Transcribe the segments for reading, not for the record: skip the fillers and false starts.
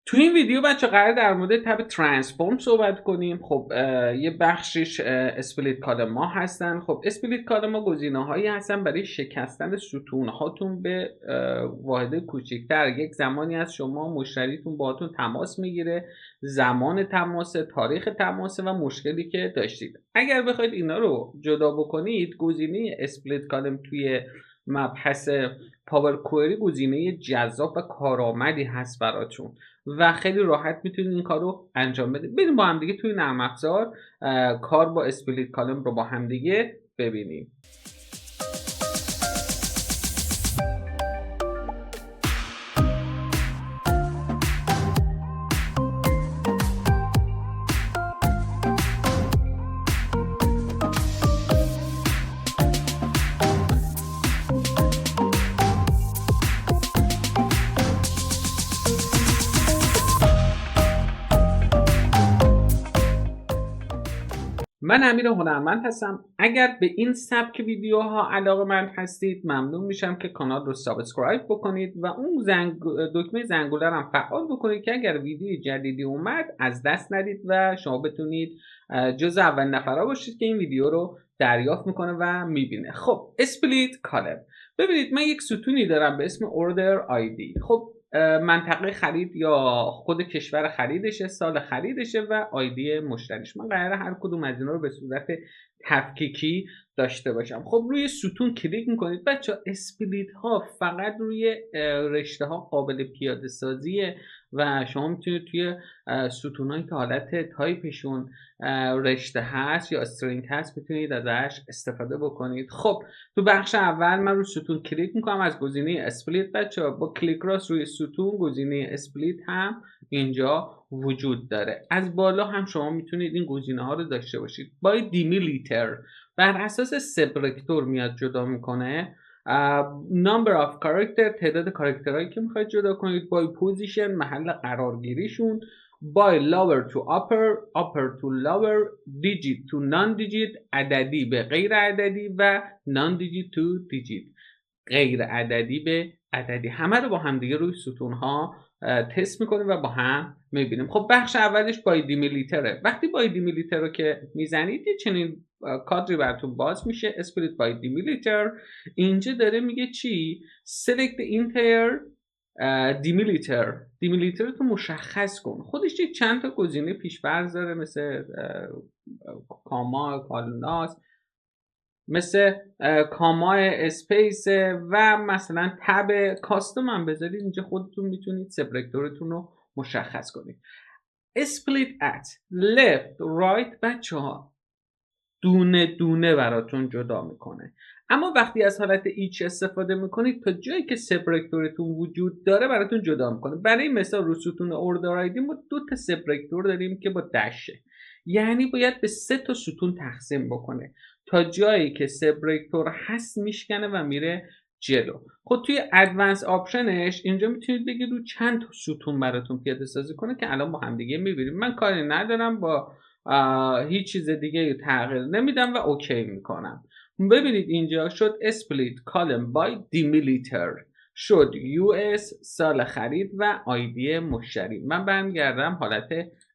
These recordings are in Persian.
تو این ویدیو بچه قرار در مورد تب ترانسفورم صحبت کنیم. خب یه بخشش اسپلیت کالما هستن. خب اسپلیت کالما گزینه هایی هستن برای شکستن ستون هاتون به واحد کوچکتر. یک زمانی از شما مشتریتون باهاتون تماس میگیره، زمان تماس، تاریخ تماس و مشکلی که داشتید. اگر بخواید اینا رو جدا بکنید، گزینه اسپلیت کالم توی مبحث پاور کوئری گزینه جذاب و کارآمدی هست براتون و خیلی راحت میتونید این کار رو انجام بدید. بریم با هم دیگه توی نرم افزار کار با اسپلیت کالم رو با هم دیگه ببینیم. من امیر هنرمند هستم. اگر به این سبک ویدیوها علاقه‌مند هستید ممنون میشم که کانال رو سابسکرایب بکنید و اون دکمه زنگوله رو هم فعال بکنید که اگر ویدیو جدیدی اومد از دست ندید و شما بتونید جز اول نفرها باشید که این ویدیو رو دریافت میکنه و میبینه. خب اسپلیت کالم، ببینید من یک ستونی دارم به اسم اوردر آیدی. خب منطقه خرید یا خود کشور خریدشه، سال خریدشه و آیدی مشتریش. من قراره هر کدوم از اینا رو به صورت تفکیکی داشته باشم. خب روی ستون کلیک میکنید. بچه اسپلیت ها فقط روی رشته ها قابل پیاده سازیه و شما میتونید توی ستون هایی که حالت تایپشون رشته هست یا استرینگ هست میتونید ازش استفاده بکنید. خب تو بخش اول من رو ستون کلیک میکنم از گزینه اسپلیت. بچه‌ها با کلیک راست روی ستون گزینه اسپلیت هم اینجا وجود داره. از بالا هم شما میتونید این گزینه ها رو داشته باشید. با دیمیلیتر بر اساس سبرکتور میاد جدا میکنه. number of character تعداد کاراکترهایی که میخواید جدا کنید. با پوزیشن محل قرارگیریشون. by lower to upper, upper to lower, digit to non-digit عددی به غیر عددی و non-digit to digit غیر عددی به عددی. همه رو با هم دیگه روی ستون ها تست میکنیم و با هم میبینیم. خب بخش اولش بای دیمیلیتره. وقتی بای دیمیلیتر رو که میزنید یه چنین کادری براتون باز میشه، اسپلیت بای دیمیلیتر. اینجا داره میگه چی؟ select entire دیمیلیتر تو مشخص کن. خودش چند تا گزینه پیش‌فرض داره مثل کاما، کالوناس، مثل کاما اسپیس و مثلا تب کاستوم هم بذارید. اینجا خودتون میتونید سپرکتورتون رو مشخص کنید. اسپلیت ات left right بچه ها دونه دونه براتون جدا میکنه. اما وقتی از حالت ایچ استفاده میکنید تا جایی که سپرکتورتون وجود داره براتون جدا میکنه. برای مثال رو ستون اوردر آیدی ما 2 تا سپرکتور داریم که با دشه، یعنی باید به 3 تا ستون تقسیم بکنه. تا جایی که سپرکتور هست میشکنه و میره جلو. خب توی ادوانس آپشنش اینجا میتونید بگید رو چند تا ستون براتون پیاده سازی کنه که الان با هم دیگه میبینیم. من کاری ندارم، با هیچ چیز دیگه تغییر نمیدم و اوکی میکنم. ببینید اینجا شد اسپلیت کالم بای دیمیلیتر، شد یو اس، سال خرید و آیدی مشتری. من برمیگردم حالت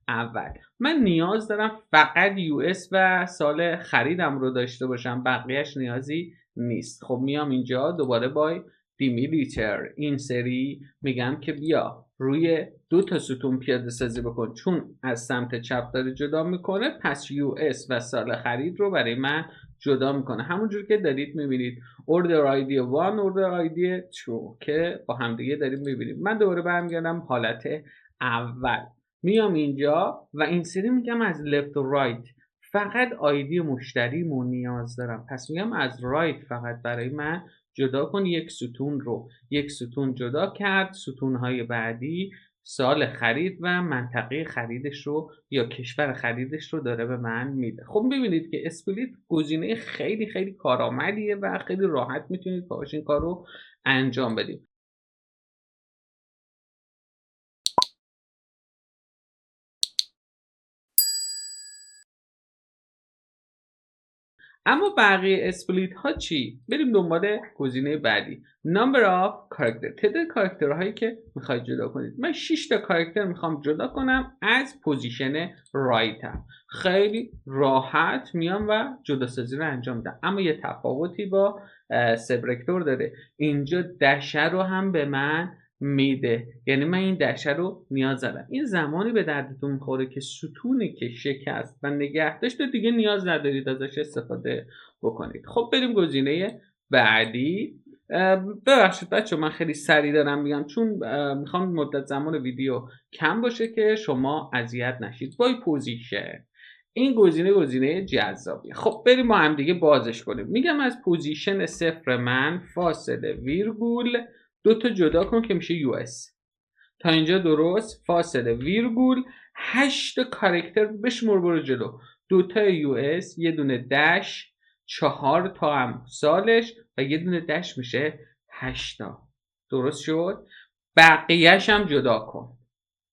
اول. من نیاز دارم فقط یو اس و سال خریدم رو داشته باشم، بقیهش نیازی نیست. خب میام اینجا دوباره بای دیمیلیتر، این سری میگم که بیا روی 2 تا ستون پیاده سازی بکن، چون از سمت چپ داره جدا میکنه پس یو اس و سال خرید رو برای من جدا میکنه. همونجور که دارید میبینید اوردر آیدی 1، اوردر آیدی 2 که با همدیگه داریم میبینیم. من دوباره برمیگردم حالت اول، میام اینجا و این سری میگم از لفت و رایت فقط آیدی مشتری مون نیاز دارم، پس میگم از رایت فقط برای من جدا کن. یک ستون رو یک ستون جدا کرد. ستونهای بعدی سال خرید و منطقه خریدش رو یا کشور خریدش رو داره به من میده. خب ببینید که اسپلیت گزینه خیلی خیلی کارآمدیه و خیلی راحت میتونید باهاش این کار رو انجام بدید. اما بقیه اسپلیت ها چی؟ بریم دنبال گزینه بعدی. number of character، تعداد کاراکترهایی که میخواید جدا کنید. من 6 تا کاراکتر میخوام جدا کنم از پوزیشن رایتم. خیلی راحت میام و جداسازی رو انجام میدم. اما یه تفاوتی با سبرکتور داره، اینجا دشه رو هم به من میده، یعنی من این دشه رو نیاز دارم. این زمانی به دردتون میخوره که ستونی که شکست و نگه داشته دیگه نیاز ندارید ازش استفاده بکنید. خب بریم گزینه بعدی. ببخشید بچه من خیلی سریع دارم میگم چون میخوام مدت زمان ویدیو کم باشه که شما اذیت نشید. بای پوزیشن، این گزینه جذابیه. خب بریم ما هم دیگه بازش کنیم. میگم از پوزیشن 0 من فاصله ویرگول 2 تا جدا کن که میشه یو اس. تا اینجا درست؟ فاصله ویرگول 8 کاراکتر بشمر برو جلو. 2 تا یو اس، یه دونه دش، 4 تا هم سالش و یه دونه دش میشه 8 تا. درست شد؟ بقیهش هم جدا کن.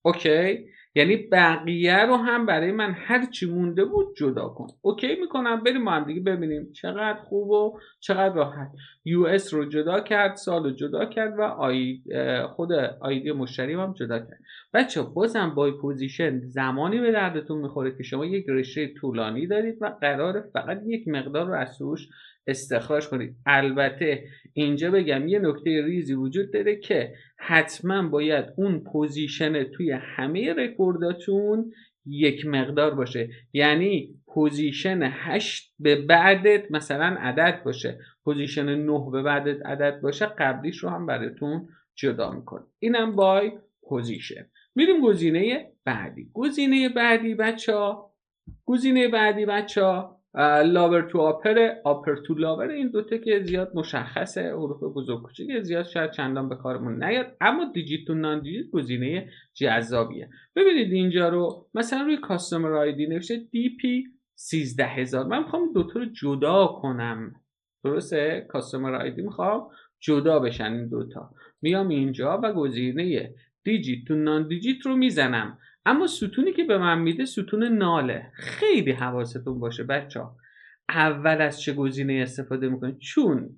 اوکی؟ یعنی بقیه رو هم برای من هر چی مونده بود جدا کن. اوکی میکنم. بریم ما هم دیگه ببینیم چقدر خوب و چقدر راحت. یو اس رو جدا کرد، سال رو جدا کرد و خود آیدی مشتری هم جدا کرد. بچه بازم بای پوزیشن زمانی به دردتون میخوره که شما یک رشته طولانی دارید و قراره فقط یک مقدار رو از توش استخراج کنید. البته اینجا بگم یه نکته ریزی وجود داره که حتما باید اون پوزیشن توی همه رکورداتون یک مقدار باشه. یعنی پوزیشن 8 به بعدت مثلا عدد باشه، پوزیشن 9 به بعدت عدد باشه، قبلیش رو هم براتون جدا میکنه. اینم بای پوزیشن. میریم گزینه بعدی. گزینه بعدی بچه ها لاور تو آپر، آپر تو لاور، این دوتا که زیاد مشخصه، حروف بزرگ کوچیک زیاد شاید چندان به کارمون نیاد، اما دیجیت تو نان دیجیت گزینه جذابیه. ببینید اینجا رو مثلا روی کاستومر آیدی نوشته دی پی 13000. من میخوام دوتا رو جدا کنم. درسته؟ کاستومر آیدی میخوام جدا بشن این دوتا. میام اینجا و گزینه دیجیت تو نان دیجیت رو میزنم. اما ستونی که به من میده ستون ناله. خیلی حواستون باشه بچه ها اول از چه گزینه استفاده میکنید، چون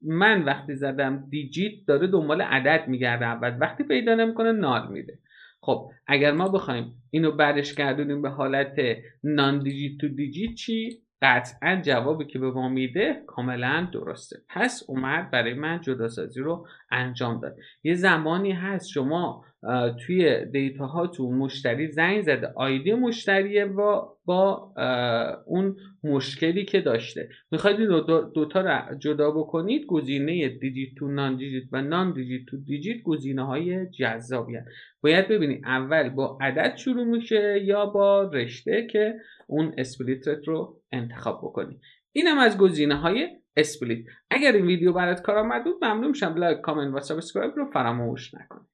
من وقتی زدم دیجیت داره دنبال عدد میگرده، اول وقتی پیدا نمیکنه نال میده. خب اگر ما بخوایم اینو برش گردونیم به حالت نان دیجیت تو دیجیت چی؟ قطعا جوابی که به ما میده کاملا درسته. پس اومد برای من جداسازی رو انجام داد. یه زمانی هست شما توی دیتا هاتون مشتری زنگ زده، آیدی مشتریه با اون مشکلی که داشته، میخواید این دوتا رو جدا بکنید. گزینه دیجیت تو نان دیجیت و نان دیجیت تو دیجیت گزینه های جذابی هست. باید ببینید اول با عدد شروع میشه یا با رشته که اون اسپلیتت رو انتخاب بکنید. اینم از گزینه های اسپلیت. اگر این ویدیو برات کارآمد بود ممنون میشم لایک، کامنت و سابسکرایب رو فراموش نکنید.